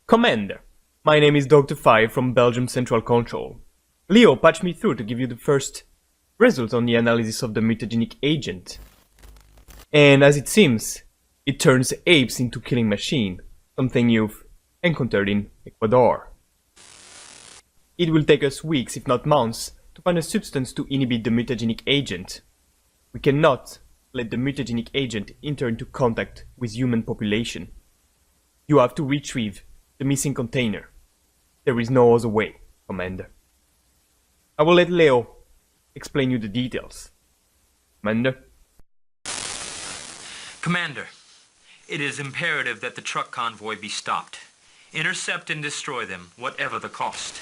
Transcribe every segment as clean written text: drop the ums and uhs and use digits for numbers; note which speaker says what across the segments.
Speaker 1: Commander, my name is Dr. 5 from Belgium Central Control. Leo patched me through to give you the first results on the analysis of the mutagenic agent. And as it seems, it turns apes into killing machine, something you've encountered in Ecuador. It will take us weeks, if not months, to find a substance to inhibit the mutagenic agent. We cannot let the mutagenic agent enter into contact with human population. You have to retrieve the missing container. There is no other way, Commander. I will let Leo explain you the details. Commander?
Speaker 2: Commander, it is imperative that the truck convoy be stopped. Intercept and destroy them, whatever the cost.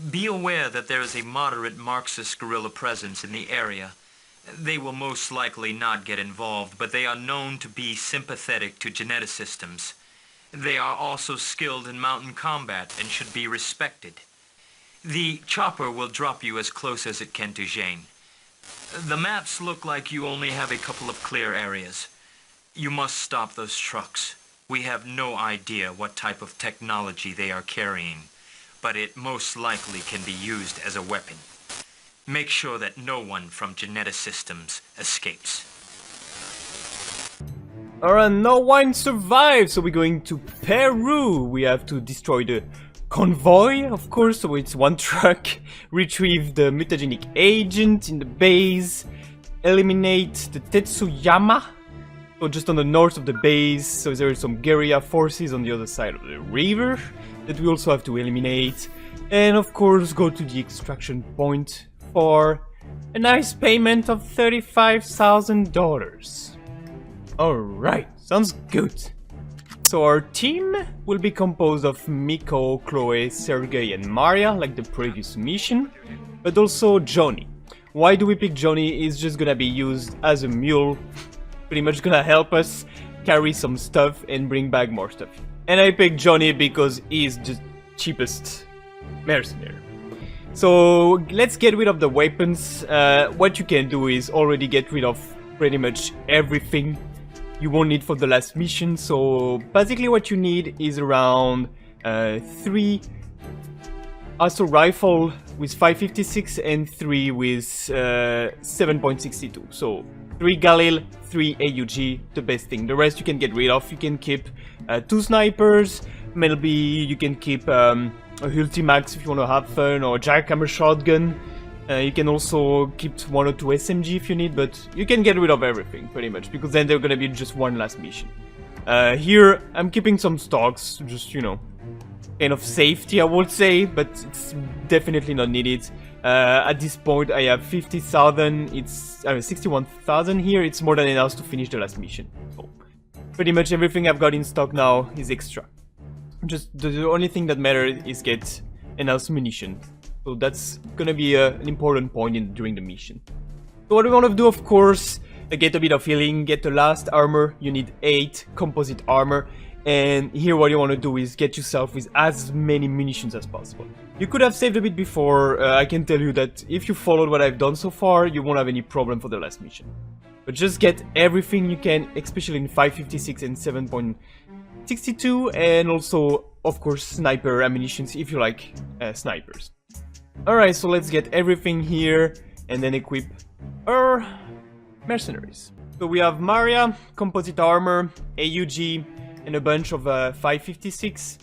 Speaker 2: Be aware that there is a moderate Marxist guerrilla presence in the area. They will most likely not get involved, but they are known to be sympathetic to geneticists. They are also skilled in mountain combat and should be respected. The chopper will drop you as close as it can to Jane. The maps look like you only have a couple of clear areas. You must stop those trucks. We have no idea what type of technology they are carrying, but it most likely can be used as a weapon. Make sure that no one from geneticists escapes.
Speaker 1: Alright, no one survives, so we're going to Peru. We have to destroy the convoy, of course, so it's one truck. Retrieve the mutagenic agent in the base. Eliminate the Tetsuyama. So just on the north of the base, so there are some guerrilla forces on the other side of the river that we also have to eliminate. And of course go to the extraction point for a nice payment of $35,000. Alright, sounds good. So our team will be composed of Miko, Chloe, Sergey and Maria, like the previous mission, but also Johnny. Why do we pick Johnny? He's just gonna be used as a mule, pretty much gonna help us carry some stuff and bring back more stuff. And I picked Johnny because he's the cheapest mercenary. So let's get rid of the weapons. What you can do is already get rid of pretty much everything you won't need for the last mission. So basically what you need is around 3 assault rifle with 5.56 and 3 with 7.62. So 3 Galil, 3 AUG, the best thing. The rest you can get rid of. You can keep 2 snipers, maybe you can keep a Ultimax if you want to have fun, or a jackhammer shotgun. You can also keep 1 or 2 SMG if you need, but you can get rid of everything pretty much, because then they're gonna be just one last mission. Here I'm keeping some stocks, just, you know, kind of safety I would say, but it's definitely not needed. At this point I have 50,000, it's 61,000 here, it's more than enough to finish the last mission. So pretty much everything I've got in stock now is extra. Just the only thing that matters is get enough munition. So that's gonna be an important point during the mission. So what we want to do, of course, get a bit of healing, get the last armor. You need 8 composite armor. And here what you want to do is get yourself with as many munitions as possible. You could have saved a bit before. I can tell you that if you followed what I've done so far, you won't have any problem for the last mission. But just get everything you can, especially in 5.56 and 7.62, and also, of course, sniper ammunitions if you like snipers. Alright, so let's get everything here and then equip our mercenaries. So we have Maria, composite armor, AUG, and a bunch of 5.56.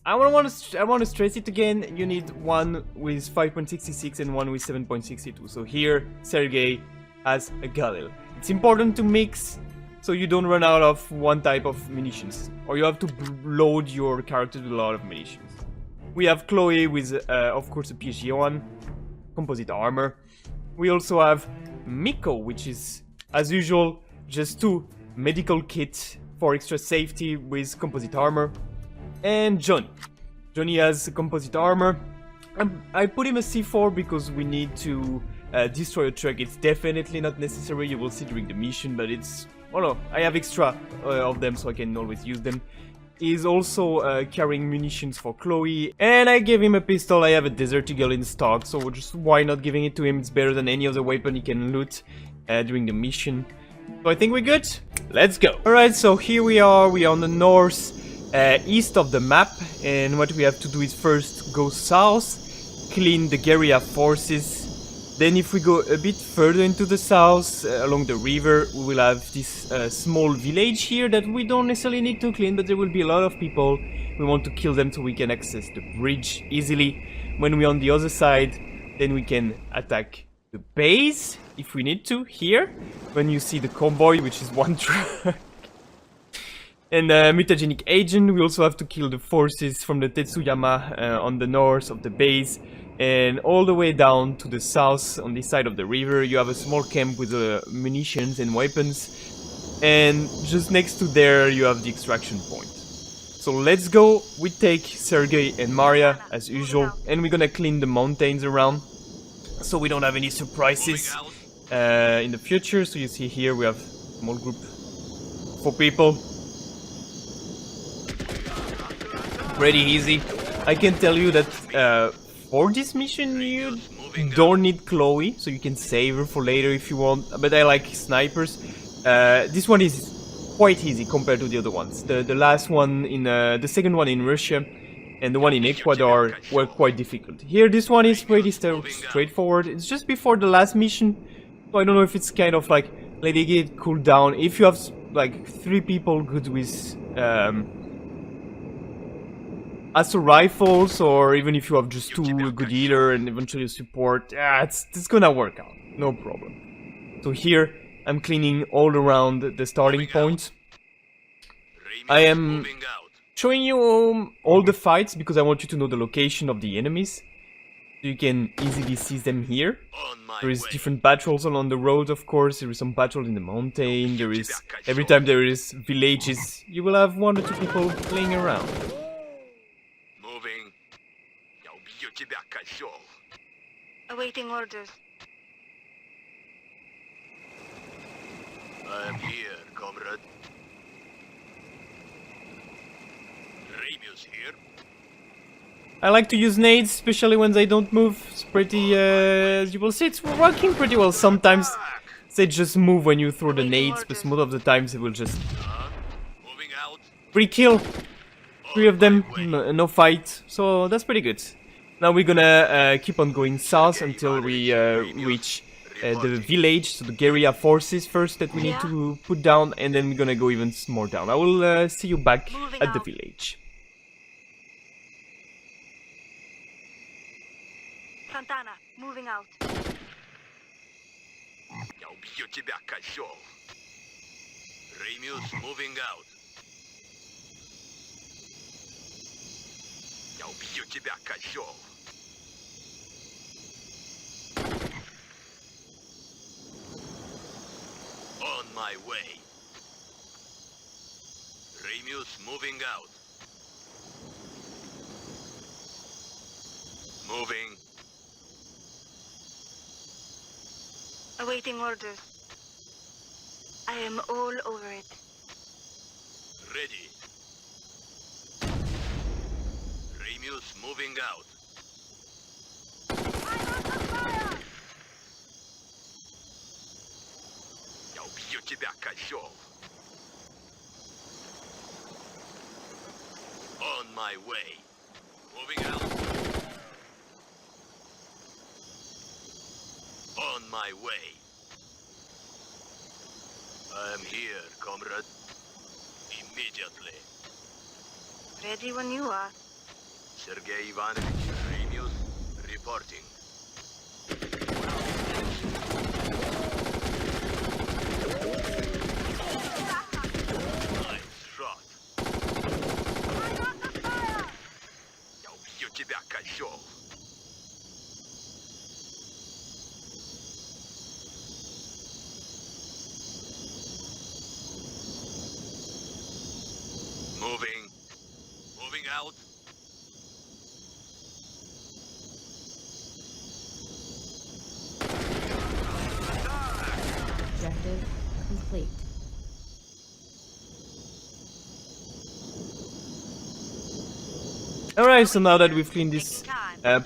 Speaker 1: I want to stress it again. You need one with 5.66 and one with 7.62. So here, Sergey has a Galil. It's important to mix so you don't run out of one type of munitions, or you have to load your character with a lot of munitions. We have Chloe with, of course, a PG1, composite armor. We also have Miko, which is, as usual, just 2 medical kits for extra safety with composite armor. And Johnny. Johnny has composite armor. I put him a C4 because we need to destroy a truck. It's definitely not necessary, you will see during the mission, but it's... oh no, I have extra of them so I can always use them. He's also carrying munitions for Chloe, and I gave him a pistol. I have a Desert Eagle in stock, so just why not giving it to him? It's better than any other weapon he can loot during the mission. So I think we're good. Let's go. Alright, so here we are on the north. east of the map, and what we have to do is first go south, clean the guerrilla forces. Then if we go a bit further into the south, along the river, we will have this small village here that we don't necessarily need to clean, but there will be a lot of people. We want to kill them so we can access the bridge easily. When we're on the other side, then we can attack the base, if we need to, here. When you see the convoy, which is one truck. And mutagenic agent, we also have to kill the forces from the Tetsuyama on the north of the base. And all the way down to the south, on this side of the river, you have a small camp with munitions and weapons. And just next to there, you have the extraction point. So let's go. We take Sergei and Maria, as usual, and we're gonna clean the mountains around, so we don't have any surprises in the future. So you see here, we have a small group, 4 people. Pretty easy. I can tell you that for this mission you don't need Chloe, so you can save her for later if you want, but I like snipers. This one is quite easy compared to the other ones. The last one in the second one in Russia and the one in Ecuador were quite difficult. Here this one is pretty straightforward. It's just before the last mission, so I don't know if it's kind of like letting it cool down. If you have like 3 people good with assault rifles, or even if you have just 2 good healer and eventually a support, it's gonna work out, no problem. So here I'm cleaning all around the starting point. I am showing you all the fights because I want you to know the location of the enemies. You can easily see them here. There is different battles along the road, of course. There is some battle in the mountain. There is, every time there is villages, you will have 1 or 2 people playing around.
Speaker 3: Awaiting orders.
Speaker 4: I am here, comrade. Ramius here.
Speaker 1: I like to use nades, especially when they don't move. It's pretty, as you will see, it's working pretty well. Sometimes they just move when you throw the nades, but most of the times it will just
Speaker 4: Moving out.
Speaker 1: free kill. 3 of them, no fight, so that's pretty good. Now we're gonna keep on going south until we reach the village, so the guerrilla forces first that we need to put down, and then we're gonna go even more down. I will see you back at the village.
Speaker 3: Santana, moving out.
Speaker 4: Я убью тебя, козёл. Ramius moving out. Я убью тебя, козёл. On my way. Ramius moving out. Moving.
Speaker 3: Awaiting orders. I am all over it.
Speaker 4: Ready. Ramius moving out. Я убью тебя, козёл. On my way. Moving out. On my way. I am here, comrade. Immediately.
Speaker 3: Ready when you are.
Speaker 4: Sergei Ivanovich, Ramius, reporting. Nice shot. Я убью тебя, козёл. Moving. Moving out.
Speaker 5: Objective complete.
Speaker 1: Alright, so now that we've cleaned this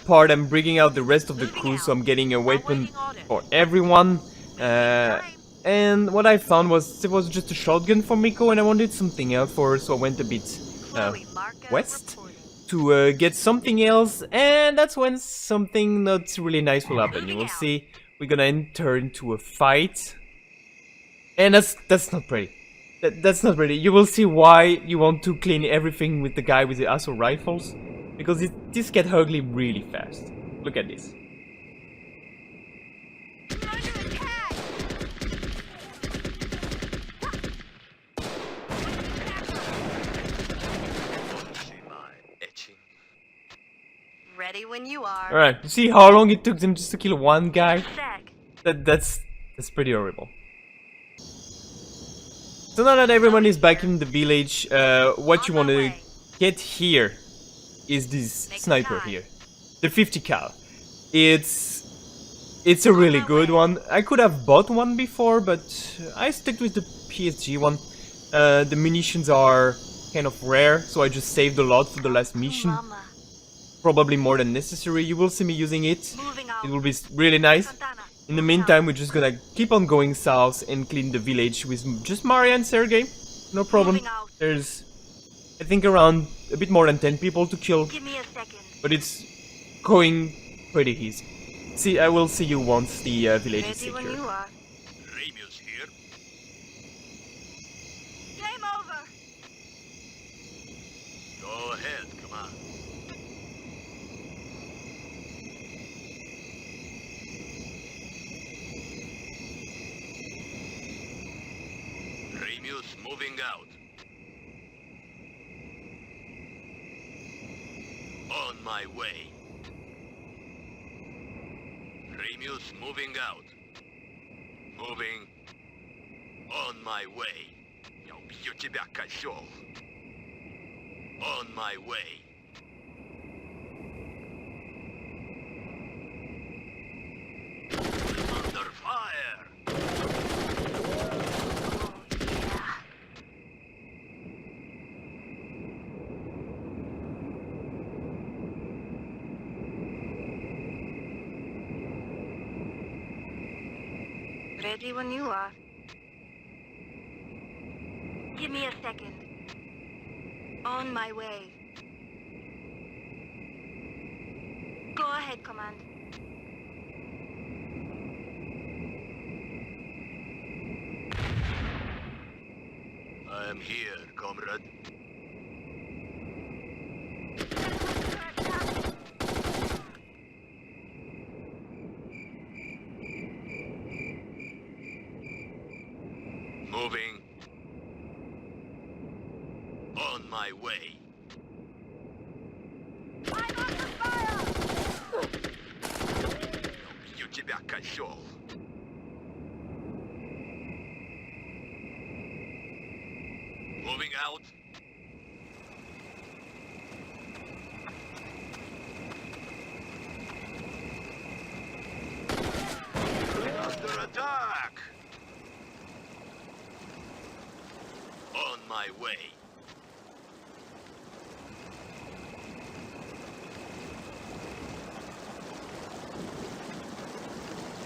Speaker 1: part, I'm bringing out the rest of the crew, so I'm getting a weapon for everyone. And what I found was it was just a shotgun for Miko, and I wanted something else for her, so I went a bit
Speaker 3: Chloe Marco
Speaker 1: west
Speaker 3: reporting.
Speaker 1: to get something else, and that's when something not really nice will happen. You will see we're gonna enter into a fight, and that's not pretty. That's not pretty. You will see why you want to clean everything with the guy with the assault rifles, because this gets ugly really fast. Look at this.
Speaker 4: See my etching.
Speaker 3: Ready when you are.
Speaker 1: Alright, you see how long it took them just to kill one guy?
Speaker 3: Sec.
Speaker 1: That's pretty horrible. So now that everyone is back in the village, what you want to get here is this sniper here, the 50 cal. It's a really good one. I could have bought one before, but I stuck with the PSG one. The munitions are kind of rare, so I just saved a lot for the last mission.
Speaker 3: Mama.
Speaker 1: Probably more than necessary. You will see me using it.
Speaker 3: Moving out.
Speaker 1: It will be really nice.
Speaker 3: Santana.
Speaker 1: In the meantime, we're just gonna keep on going south and clean the village with just Maria and Sergey. No problem.
Speaker 3: Moving out.
Speaker 1: There's, I think, around a bit more than 10 people to kill,
Speaker 3: Give me a second.
Speaker 1: but it's going pretty easy. See, I will see you once the village is
Speaker 3: Ready when
Speaker 1: secure.
Speaker 3: you are.
Speaker 4: Ramius here.
Speaker 3: Game over.
Speaker 4: Go ahead, come on. Ramius moving out. On my way. Ramius moving out. Moving. On my way. Я убью тебя, козёл. On my way. Under fire.
Speaker 3: Ready when you are. Give me a second. On my way. Go ahead, Command.
Speaker 4: I am here, comrade. Moving. On my way. Я убью тебя, козёл. Moving out. Under attack. On my way.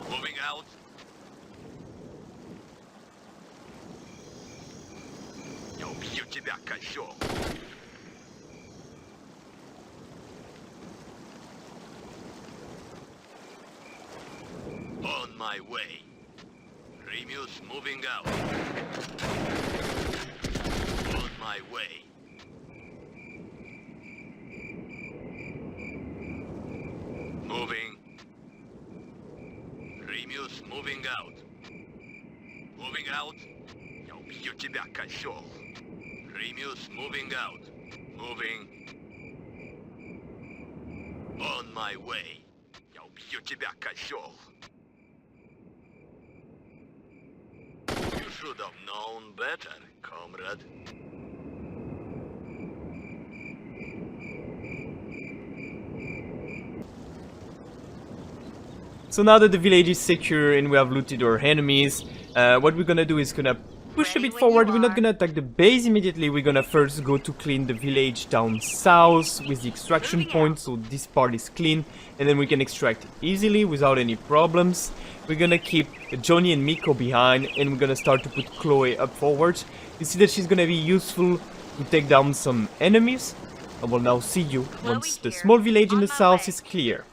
Speaker 4: Moving out. Я убью тебя, козёл. On my way. Ramius moving out. On my way. Moving. Ramius moving out. Moving out. Я убью тебя, козёл. Ramius moving out. Moving. On my way. Я убью тебя, козёл. You should have known better, comrade.
Speaker 1: So now that the village is secure and we have looted our enemies, what we're gonna do is gonna push a bit forward. We're not gonna attack the base immediately. We're gonna first go to clean the village down south with the extraction point, so this part is clean, and then we can extract easily without any problems. We're gonna keep Johnny and Miko behind, and we're gonna start to put Chloe up forward. You see that she's gonna be useful to take down some enemies. I will now see you once the
Speaker 3: here.
Speaker 1: small village in
Speaker 3: On
Speaker 1: the
Speaker 3: my
Speaker 1: south
Speaker 3: way.
Speaker 1: is clear.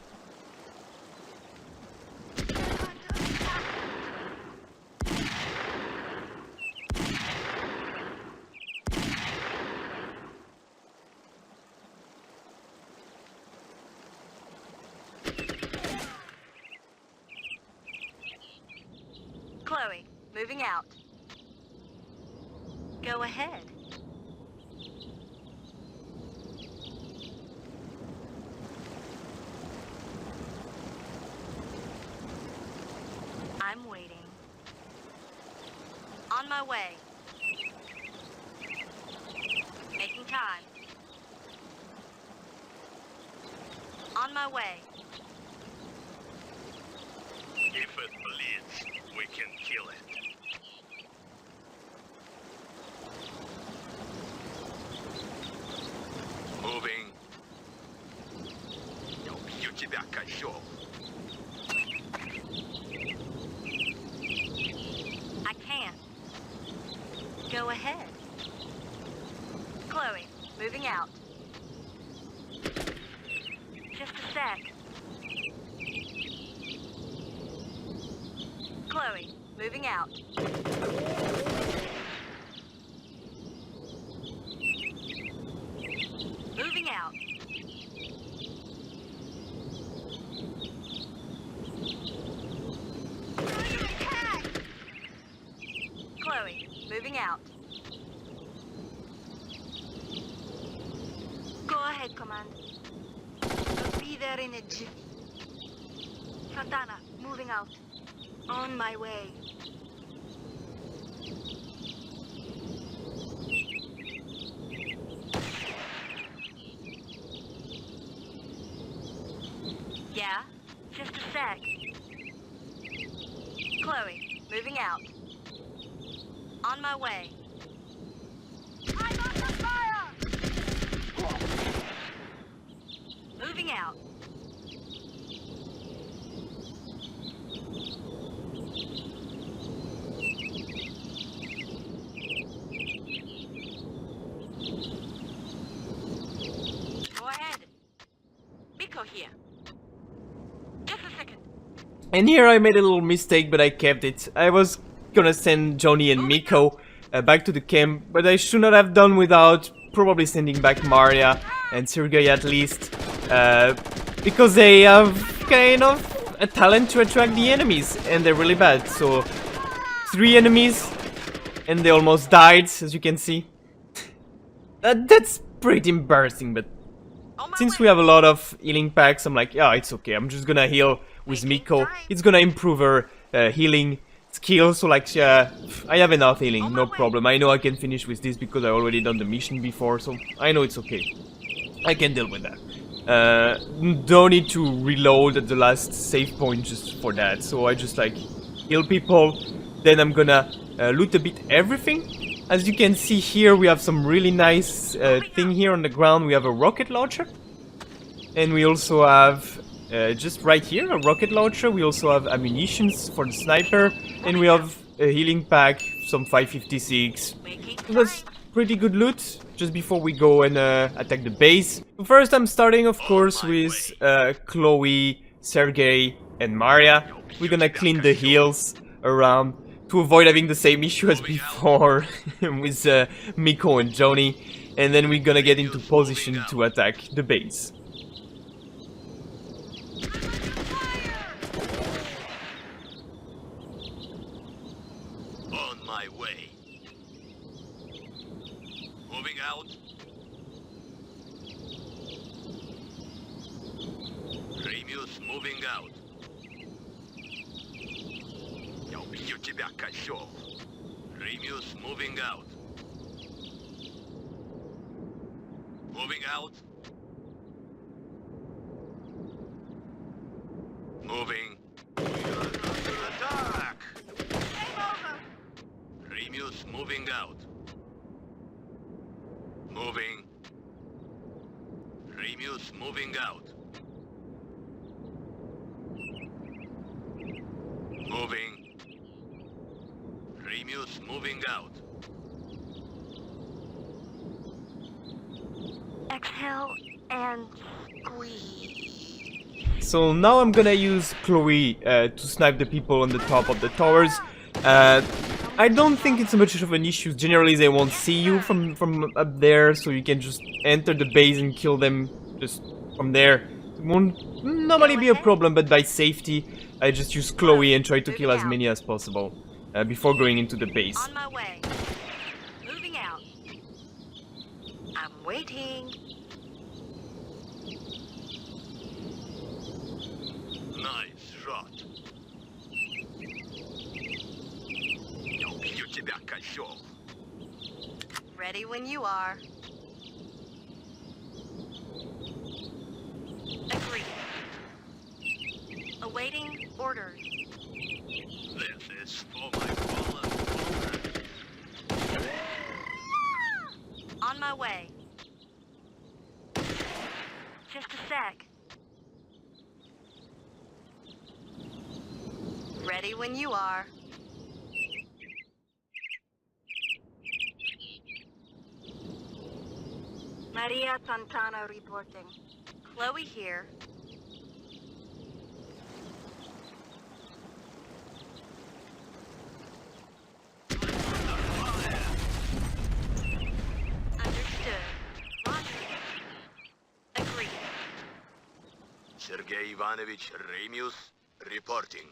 Speaker 3: Chloe, moving out. Go ahead. I'm waiting. On my way. Making time. On my way.
Speaker 4: If it bleeds, we can kill it. Moving. Я убью тебя, козёл.
Speaker 3: I can't. Go ahead. Chloe, moving out. Just a sec. Chloe, moving out. Moving out. Chloe, moving out. Go ahead, Command. I'll be there in a jiffy. Santana, moving out. On my way. Yeah? Just a sec. Chloe, moving out. On my way. I'm under fire! Moving out. Go ahead. Miko here. Just a second.
Speaker 1: And here I made a little mistake, but I kept it. I was gonna send Johnny and Miko back to the camp, but I should not have done without probably sending back Maria and Sergei at least, because they have kind of a talent to attract the enemies, and they're really bad. So 3 enemies, and they almost died, as you can see. That's pretty embarrassing, but since we have a lot of healing packs, I'm like, yeah, it's okay. I'm just gonna heal with Miko. It's gonna improve her healing skill, so like, I have enough healing, no problem. I know I can finish with this because I already done the mission before, so I know it's okay. I can deal with that. Don't need to reload at the last save point just for that, so I just like heal people. Then I'm gonna loot a bit everything. As you can see here, we have some really nice thing here on the ground. We have a rocket launcher, and we also have just right here a rocket launcher. We also have ammunitions for the sniper, and we have a healing pack, some 556. So that's pretty good loot just before we go and attack the base. First, I'm starting, of course, with Chloe, Sergei, and Maria. We're gonna clean the hills around to avoid having the same issue as before with Miko and Johnny, and then we're gonna get into position to attack the base.
Speaker 4: On my way. Moving out. Remius moving out. Я убью тебя, козёл. Remius moving out. Moving out. Moving. Attack! Remius moving out. Moving. Remius moving out. Moving. Remius moving out.
Speaker 3: Exhale and squeeze.
Speaker 1: So now I'm gonna use Chloe to snipe the people on the top of the towers. I don't think it's much of an issue. Generally, they won't see you from up there, so you can just enter the base and kill them just from there. It won't normally be a problem, but by safety, I just use Chloe and try to kill as many as possible before going into the base.
Speaker 3: On my way. Moving out. I'm waiting.
Speaker 4: Nice shot. Я убью тебя, козёл.
Speaker 3: Ready when you are. Agreed. Awaiting orders.
Speaker 4: This is for my fallen soldiers.
Speaker 3: On my way. Just a sec. Ready when you are. Maria Santana reporting. Chloe here. Understood. Roger. Agreed.
Speaker 4: Sergei Ivanovich Remius reporting.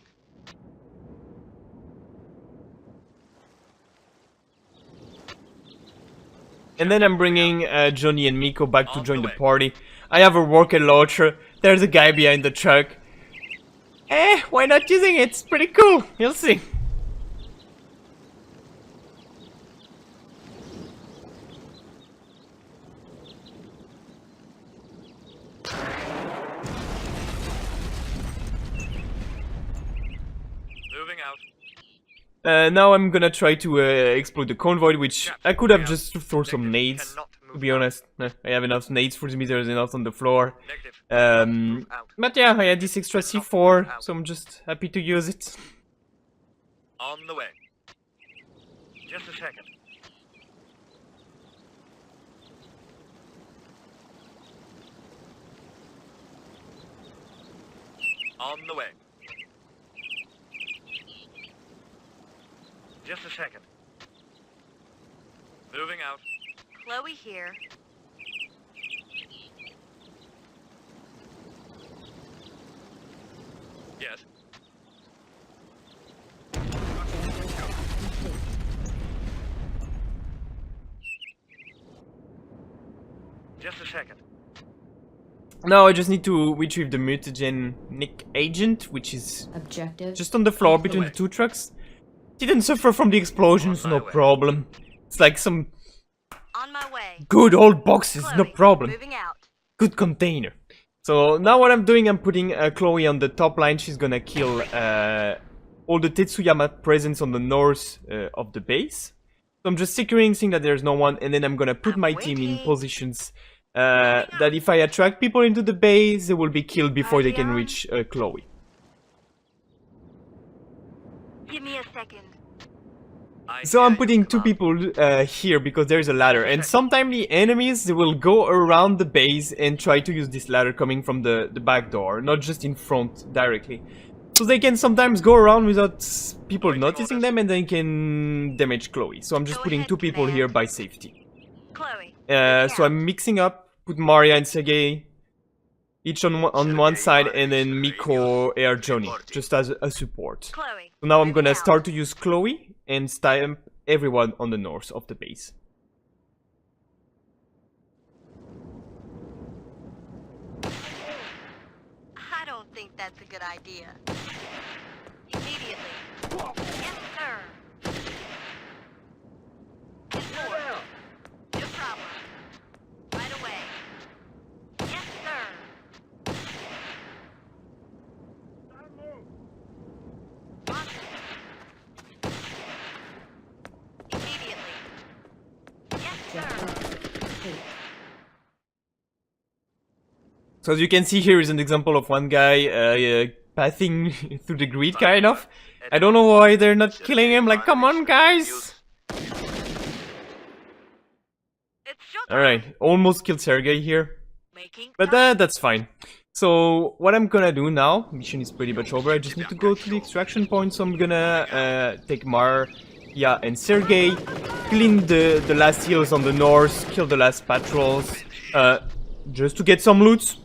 Speaker 1: And then I'm bringing Johnny and Miko back to join the party. I have a rocket launcher. There's a guy behind the truck. Why not using it? It's pretty cool. You'll see.
Speaker 4: Moving out.
Speaker 1: Now I'm gonna try to explode the convoy, which I could have just thrown some nades. To be honest, I have enough nades for me. There's enough on the floor. But yeah, I had this extra C4, so I'm just happy to use it.
Speaker 4: On the way. Just a second. On the way. Just a second. Moving out.
Speaker 3: Chloe here.
Speaker 4: Yes. Just a second.
Speaker 1: Now I just need to retrieve the mutagenic agent, which is
Speaker 5: Objective.
Speaker 1: just on the floor between the two trucks. Didn't suffer from the explosions, no problem. It's like some
Speaker 3: On my way.
Speaker 1: good old boxes, no
Speaker 3: Chloe,
Speaker 1: problem.
Speaker 3: Moving out.
Speaker 1: Good container. So now what I'm doing, I'm putting Chloe on the top line. She's gonna kill all the Tetsuyama presence on the north of the base. So I'm just securing, seeing that there's no one, and then I'm gonna put my team in positions that if I attract people into the base, they will be killed before they can reach Chloe.
Speaker 3: Give me a second.
Speaker 1: So I'm putting two people here because there's a ladder, and sometimes the enemies, they will go around the base and try to use this ladder coming from the back door, not just in front directly. So they can sometimes go around without people noticing them, and they can damage Chloe. So I'm just putting two people here by safety.
Speaker 3: Chloe.
Speaker 1: So I'm mixing up, put Maria and Sergei each on one side, and then Miko or Johnny just as a support.
Speaker 3: Chloe.
Speaker 1: So now I'm gonna start to use Chloe and stamp everyone on the north of the base.
Speaker 3: I don't think that's a good idea. Immediately. Yes, sir. Report. No problem. Right away. Yes, sir. Roger. Immediately. Yes, sir.
Speaker 5: Objective complete.
Speaker 1: So as you can see here is an example of one guy passing through the grid, kind of. I don't know why they're not killing him, like, come on guys!
Speaker 3: It's
Speaker 1: Alright, almost killed Sergey here.
Speaker 3: Making
Speaker 1: But that's fine. So what I'm gonna do now, mission is pretty much over, I just need to go to the extraction point, so I'm gonna take Maria and Sergey, clean the last hills on the north, kill the last patrols, just to get some loot,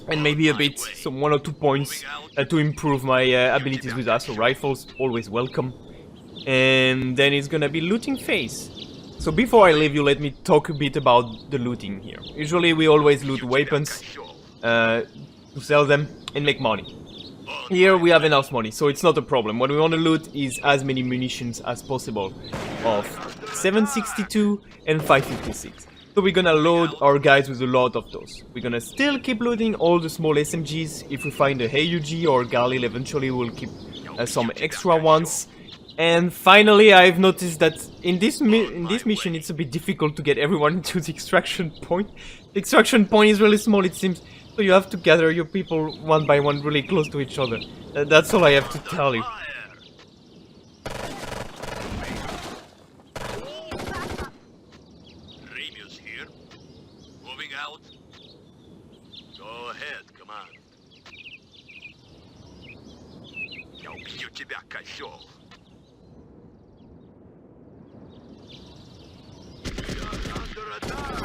Speaker 1: and maybe a bit, some 1 or 2 points to improve my abilities with assault rifles, always welcome. And then it's gonna be looting phase. So before I leave you, let me talk a bit about the looting here. Usually we always loot weapons to sell them and make money. Here we have enough money, so it's not a problem. What we want to loot is as many munitions as possible of 7.62 and 5.56. So we're gonna load our guys with a lot of those. We're gonna still keep looting all the small SMGs. If we find a AUG or Galil, eventually we'll keep some extra ones. And finally, I've noticed that in this mission, it's a bit difficult to get everyone to the extraction point. The extraction point is really small, it seems, so you have to gather your people one by one really close to each other. That's all I have to tell you.
Speaker 4: Remius here. Moving out. Go ahead, come on. Я убью тебя, козёл. Under attack.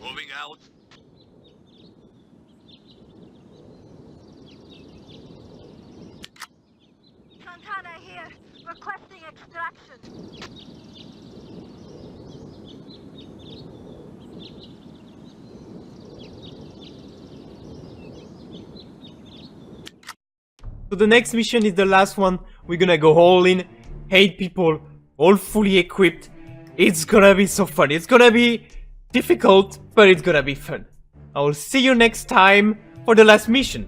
Speaker 4: Moving out.
Speaker 3: Santana here, requesting extraction.
Speaker 1: So the next mission is the last one. We're gonna go all in, 8 people, all fully equipped. It's gonna be so fun. It's gonna be difficult, but it's gonna be fun. I will see you next time for the last mission.